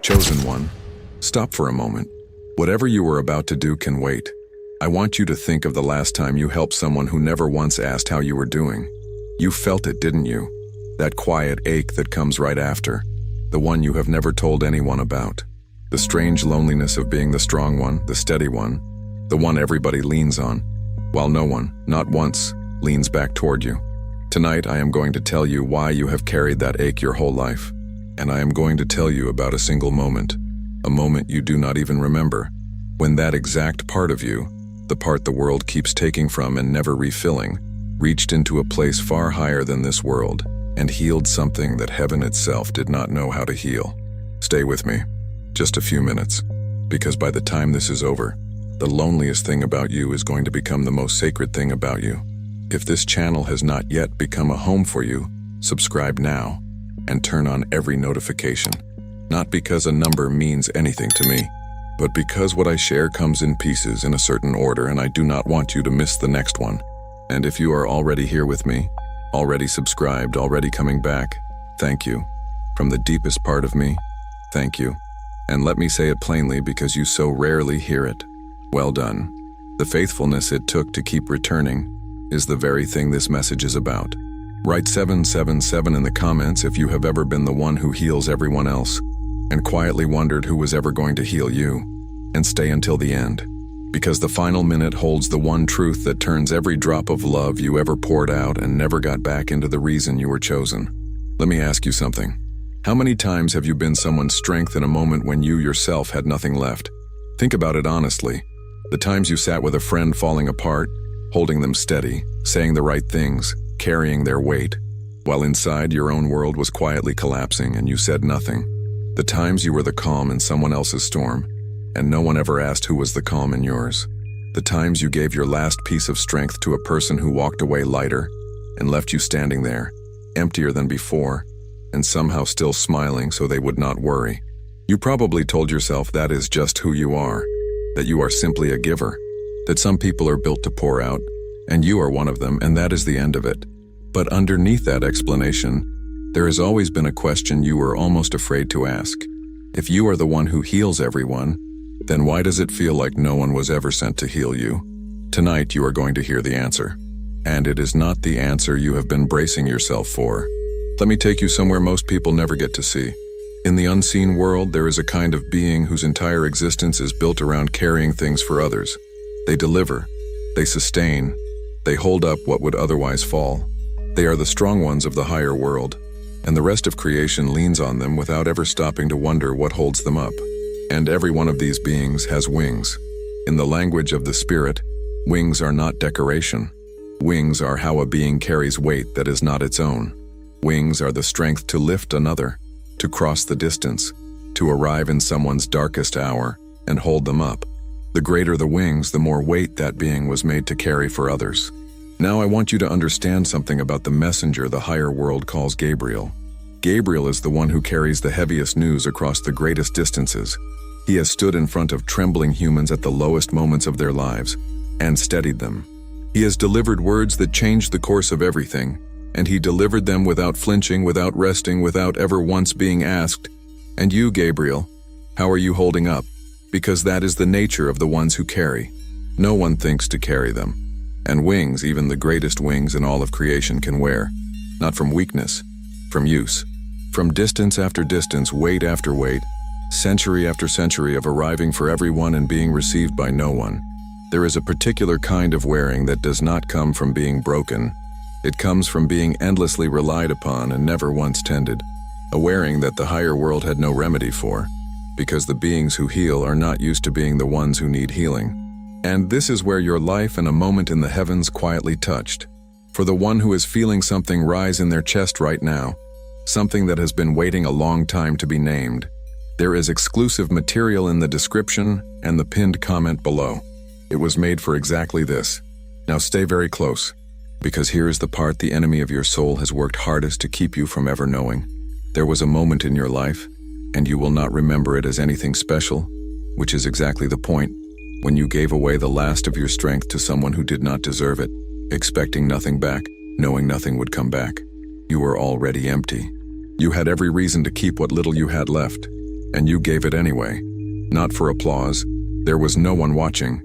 Chosen one, stop for a moment. Whatever you are about to do can wait. I want you to think of the last time you helped someone who never once asked how you were doing. You felt it, didn't you? That quiet ache that comes right after. The one you have never told anyone about. The strange loneliness of being the strong one, the steady one, the one everybody leans on, while no one, not once, leans back toward you. Tonight I am going to tell you why you have carried that ache your whole life. And I am going to tell you about a single moment, a moment you do not even remember, when that exact part of you, the part the world keeps taking from and never refilling, reached into a place far higher than this world and healed something that heaven itself did not know how to heal. Stay with me, just a few minutes, because by the time this is over, the loneliest thing about you is going to become the most sacred thing about you. If this channel has not yet become a home for you, subscribe now and turn on every notification. Not because a number means anything to me, but because what I share comes in pieces in a certain order, and I do not want you to miss the next one. And if you are already here with me, already subscribed, already coming back, thank you. From the deepest part of me, thank you. And let me say it plainly because you so rarely hear it. Well done. The faithfulness it took to keep returning is the very thing this message is about. Write 777 in the comments if you have ever been the one who heals everyone else and quietly wondered who was ever going to heal you. And stay until the end, because the final minute holds the one truth that turns every drop of love you ever poured out and never got back into the reason you were chosen. Let me ask you something. How many times have you been someone's strength in a moment when you yourself had nothing left? Think about it honestly. The times you sat with a friend falling apart, holding them steady, saying the right things, carrying their weight, while inside your own world was quietly collapsing and you said nothing. The times you were the calm in someone else's storm, and no one ever asked who was the calm in yours. The times you gave your last piece of strength to a person who walked away lighter and left you standing there, emptier than before, and somehow still smiling so they would not worry. You probably told yourself that is just who you are, that you are simply a giver, that some people are built to pour out, and you are one of them, and that is the end of it. But underneath that explanation, there has always been a question you were almost afraid to ask. If you are the one who heals everyone, then why does it feel like no one was ever sent to heal you? Tonight you are going to hear the answer. And it is not the answer you have been bracing yourself for. Let me take you somewhere most people never get to see. In the unseen world, there is a kind of being whose entire existence is built around carrying things for others. They deliver, they sustain, they hold up what would otherwise fall. They are the strong ones of the higher world, and the rest of creation leans on them without ever stopping to wonder what holds them up. And every one of these beings has wings. In the language of the spirit, wings are not decoration. Wings are how a being carries weight that is not its own. Wings are the strength to lift another, to cross the distance, to arrive in someone's darkest hour and hold them up. The greater the wings, the more weight that being was made to carry for others. Now I want you to understand something about the messenger the higher world calls Gabriel. Gabriel is the one who carries the heaviest news across the greatest distances. He has stood in front of trembling humans at the lowest moments of their lives and steadied them. He has delivered words that changed the course of everything, and he delivered them without flinching, without resting, without ever once being asked, "And you, Gabriel, how are you holding up?" Because that is the nature of the ones who carry. No one thinks to carry them. And wings, even the greatest wings in all of creation, can wear. Not from weakness, from use. From distance after distance, weight after weight, century after century of arriving for everyone and being received by no one. There is a particular kind of wearing that does not come from being broken. It comes from being endlessly relied upon and never once tended. A wearing that the higher world had no remedy for, because the beings who heal are not used to being the ones who need healing. And this is where your life and a moment in the heavens quietly touched. For the one who is feeling something rise in their chest right now, something that has been waiting a long time to be named, there is exclusive material in the description and the pinned comment below. It was made for exactly this. Now stay very close, because here is the part the enemy of your soul has worked hardest to keep you from ever knowing. There was a moment in your life, and you will not remember it as anything special, which is exactly the point, when you gave away the last of your strength to someone who did not deserve it, expecting nothing back, knowing nothing would come back. You were already empty. You had every reason to keep what little you had left, And you gave it anyway. Not for applause. There was no one watching.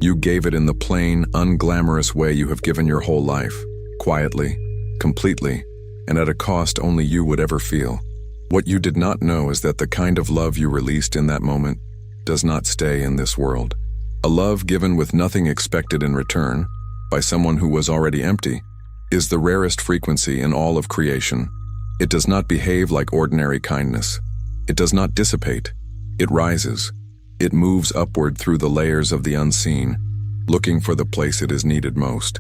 You gave it in the plain, unglamorous way you have given your whole life. Quietly, completely, and at a cost only you would ever feel. What you did not know is that the kind of love you released in that moment does not stay in this world. A love given with nothing expected in return, by someone who was already empty, is the rarest frequency in all of creation. It does not behave like ordinary kindness. It does not dissipate. It rises. It moves upward through the layers of the unseen, looking for the place it is needed most.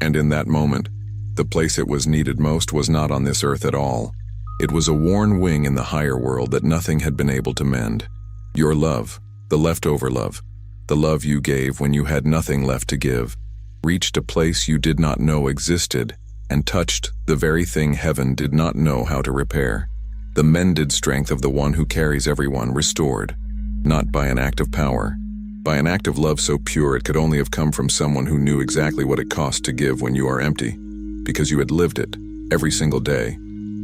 And in that moment, the place it was needed most was not on this earth at all. It was a worn wing in the higher world that nothing had been able to mend. Your love, the leftover love, the love you gave when you had nothing left to give, reached a place you did not know existed and touched the very thing heaven did not know how to repair. The mended strength of the one who carries everyone restored, not by an act of power, by an act of love so pure it could only have come from someone who knew exactly what it cost to give when you are empty, because you had lived it every single day,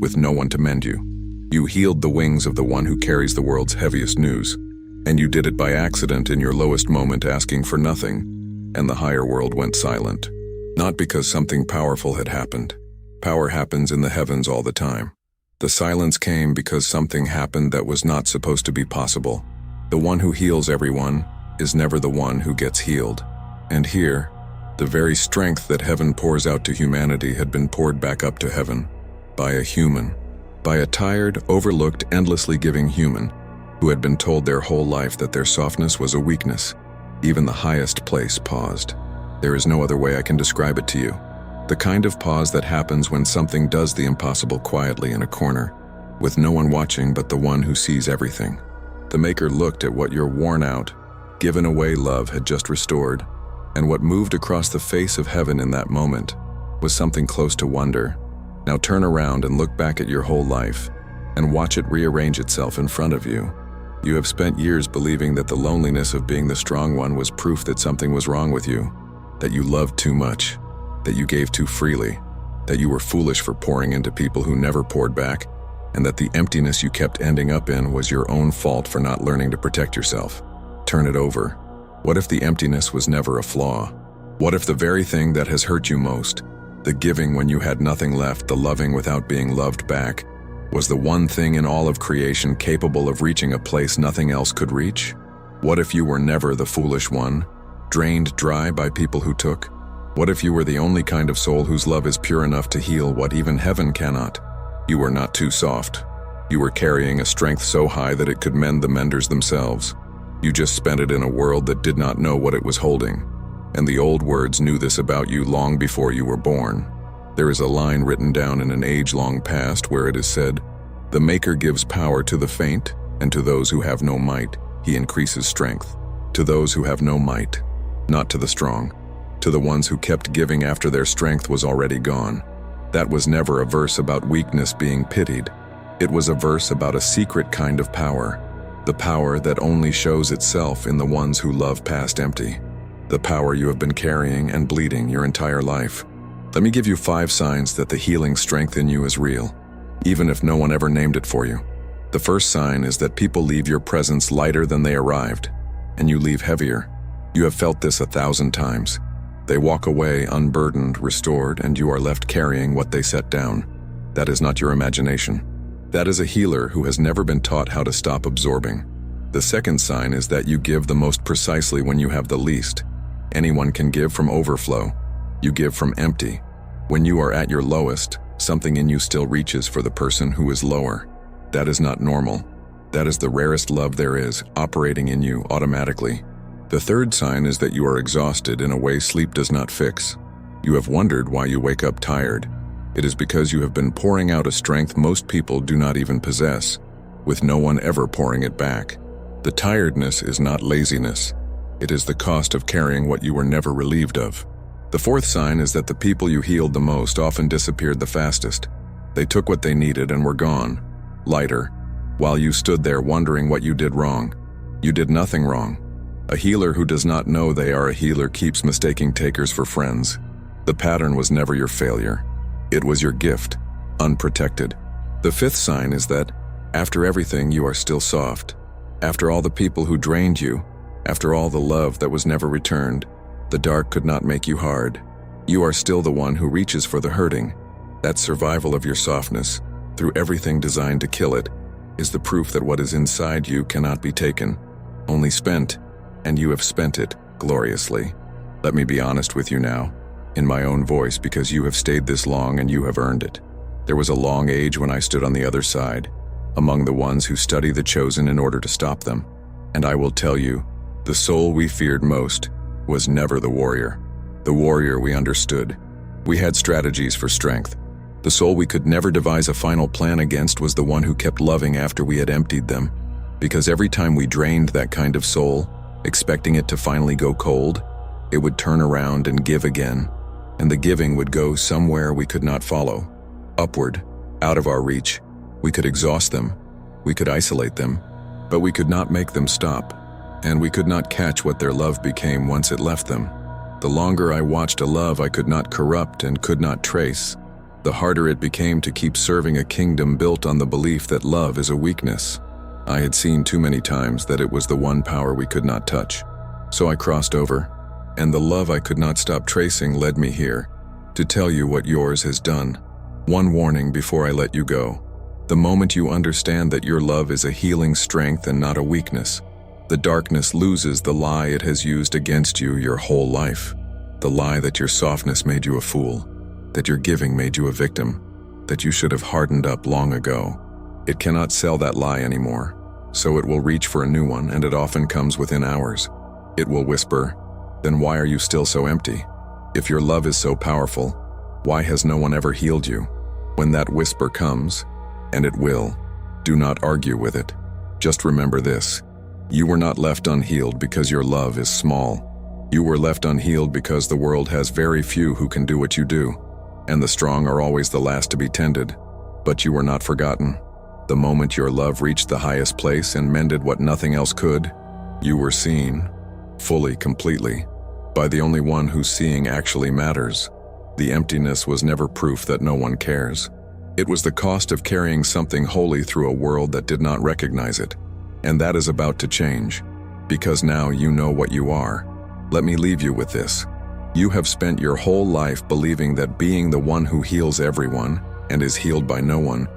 with no one to mend you. You healed the wings of the one who carries the world's heaviest news, and you did it by accident in your lowest moment, asking for nothing, and the higher world went silent. Not because something powerful had happened. Power happens in the heavens all the time. The silence came because something happened that was not supposed to be possible. The one who heals everyone is never the one who gets healed. And here, the very strength that heaven pours out to humanity had been poured back up to heaven by a human, by a tired, overlooked, endlessly giving human who had been told their whole life that their softness was a weakness. Even the highest place paused. There is no other way I can describe it to you. The kind of pause that happens when something does the impossible quietly in a corner, with no one watching but the one who sees everything. The Maker looked at what your worn-out, given-away love had just restored, and what moved across the face of heaven in that moment was something close to wonder. Now turn around and look back at your whole life, and watch it rearrange itself in front of you. You have spent years believing that the loneliness of being the strong one was proof that something was wrong with you, that you loved too much, that you gave too freely, that you were foolish for pouring into people who never poured back, and that the emptiness you kept ending up in was your own fault for not learning to protect yourself. Turn it over. What if the emptiness was never a flaw? What if the very thing that has hurt you most, the giving when you had nothing left, the loving without being loved back, was the one thing in all of creation capable of reaching a place nothing else could reach? What if you were never the foolish one, drained dry by people who took? What if you were the only kind of soul whose love is pure enough to heal what even heaven cannot? You were not too soft. You were carrying a strength so high that it could mend the menders themselves. You just spent it in a world that did not know what it was holding. And the old words knew this about you long before you were born. There is a line written down in an age-long past where it is said, "The Maker gives power to the faint, and to those who have no might, he increases strength. To those who have no might, not to the strong, to the ones who kept giving after their strength was already gone." That was never a verse about weakness being pitied. It was a verse about a secret kind of power, the power that only shows itself in the ones who love past empty, the power you have been carrying and bleeding your entire life. Let me give you 5 signs that the healing strength in you is real, even if no one ever named it for you. The first sign is that people leave your presence lighter than they arrived, and you leave heavier. You have felt this 1,000 times. They walk away unburdened, restored, and you are left carrying what they set down. That is not your imagination. That is a healer who has never been taught how to stop absorbing. The second sign is that you give the most precisely when you have the least. Anyone can give from overflow. You give from empty. When you are at your lowest, something in you still reaches for the person who is lower. That is not normal. That is the rarest love there is, operating in you automatically. The third sign is that you are exhausted in a way sleep does not fix. You have wondered why you wake up tired. It is because you have been pouring out a strength most people do not even possess, with no one ever pouring it back. The tiredness is not laziness. It is the cost of carrying what you were never relieved of. The fourth sign is that the people you healed the most often disappeared the fastest. They took what they needed and were gone, lighter, while you stood there wondering what you did wrong. You did nothing wrong. A healer who does not know they are a healer keeps mistaking takers for friends. The pattern was never your failure. It was your gift, unprotected. The fifth sign is that, after everything, you are still soft. After all the people who drained you, after all the love that was never returned, the dark could not make you hard. You are still the one who reaches for the hurting. That survival of your softness, through everything designed to kill it, is the proof that what is inside you cannot be taken, only spent, and you have spent it gloriously. Let me be honest with you now, in my own voice, because you have stayed this long and you have earned it. There was a long age when I stood on the other side, among the ones who study the chosen in order to stop them. And I will tell you, the soul we feared most was never the warrior. The warrior we understood. We had strategies for strength. The soul we could never devise a final plan against was the one who kept loving after we had emptied them. Because every time we drained that kind of soul, expecting it to finally go cold, it would turn around and give again. And the giving would go somewhere we could not follow. Upward, out of our reach. We could exhaust them. We could isolate them. But we could not make them stop. And we could not catch what their love became once it left them. The longer I watched a love I could not corrupt and could not trace, the harder it became to keep serving a kingdom built on the belief that love is a weakness. I had seen too many times that it was the one power we could not touch. So I crossed over, and the love I could not stop tracing led me here, to tell you what yours has done. One warning before I let you go. The moment you understand that your love is a healing strength and not a weakness, the darkness loses the lie it has used against you your whole life. The lie that your softness made you a fool, that your giving made you a victim, that you should have hardened up long ago. It cannot sell that lie anymore, so it will reach for a new one, and it often comes within hours. It will whisper, "Then why are you still so empty? If your love is so powerful, why has no one ever healed you?" When that whisper comes, and it will, do not argue with it. Just remember this. You were not left unhealed because your love is small. You were left unhealed because the world has very few who can do what you do, and the strong are always the last to be tended. But you were not forgotten. The moment your love reached the highest place and mended what nothing else could, you were seen, fully, completely, by the only one whose seeing actually matters. The emptiness was never proof that no one cares. It was the cost of carrying something holy through a world that did not recognize it. And that is about to change, because now you know what you are. Let me leave you with this. You have spent your whole life believing that being the one who heals everyone, and is healed by no one,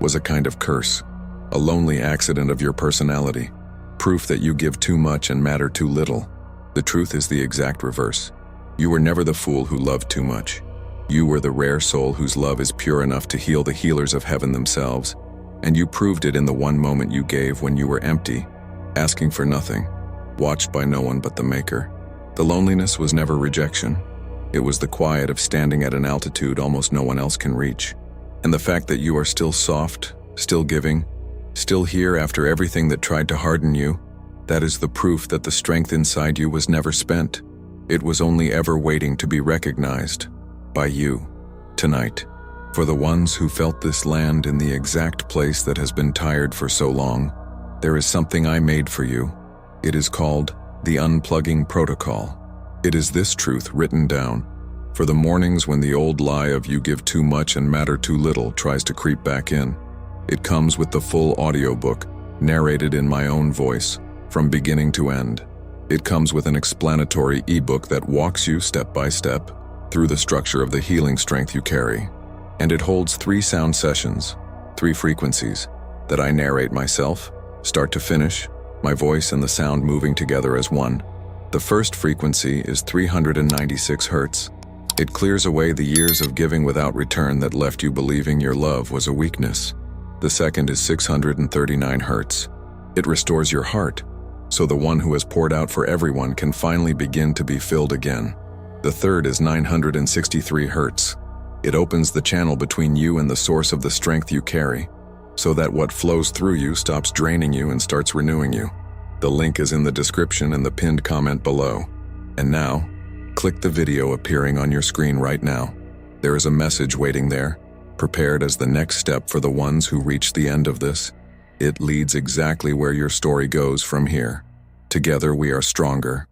was a kind of curse, a lonely accident of your personality, proof that you give too much and matter too little. The truth is the exact reverse. You were never the fool who loved too much. You were the rare soul whose love is pure enough to heal the healers of heaven themselves. And you proved it in the one moment you gave when you were empty, asking for nothing, watched by no one but the Maker. The loneliness was never rejection. It was the quiet of standing at an altitude almost no one else can reach. And the fact that you are still soft, still giving, still here after everything that tried to harden you, that is the proof that the strength inside you was never spent. It was only ever waiting to be recognized by you tonight. For the ones who felt this land in the exact place that has been tired for so long, there is something I made for you. It is called the Unplugging Protocol. It is this truth written down for the mornings when the old lie of you give too much and matter too little tries to creep back in. It comes with the full audiobook, narrated in my own voice, from beginning to end. It comes with an explanatory ebook that walks you step by step through the structure of the healing strength you carry. And it holds 3 sound sessions, 3 frequencies, that I narrate myself, start to finish, my voice and the sound moving together as one. The first frequency is 396 Hz. It clears away the years of giving without return that left you believing your love was a weakness. The second is 639 Hz. It restores your heart, so the one who has poured out for everyone can finally begin to be filled again. The third is 963 Hz. It opens the channel between you and the source of the strength you carry, so that what flows through you stops draining you and starts renewing you. The link is in the description and the pinned comment below. And now, click the video appearing on your screen right now. There is a message waiting there, prepared as the next step for the ones who reach the end of this. It leads exactly where your story goes from here. Together we are stronger.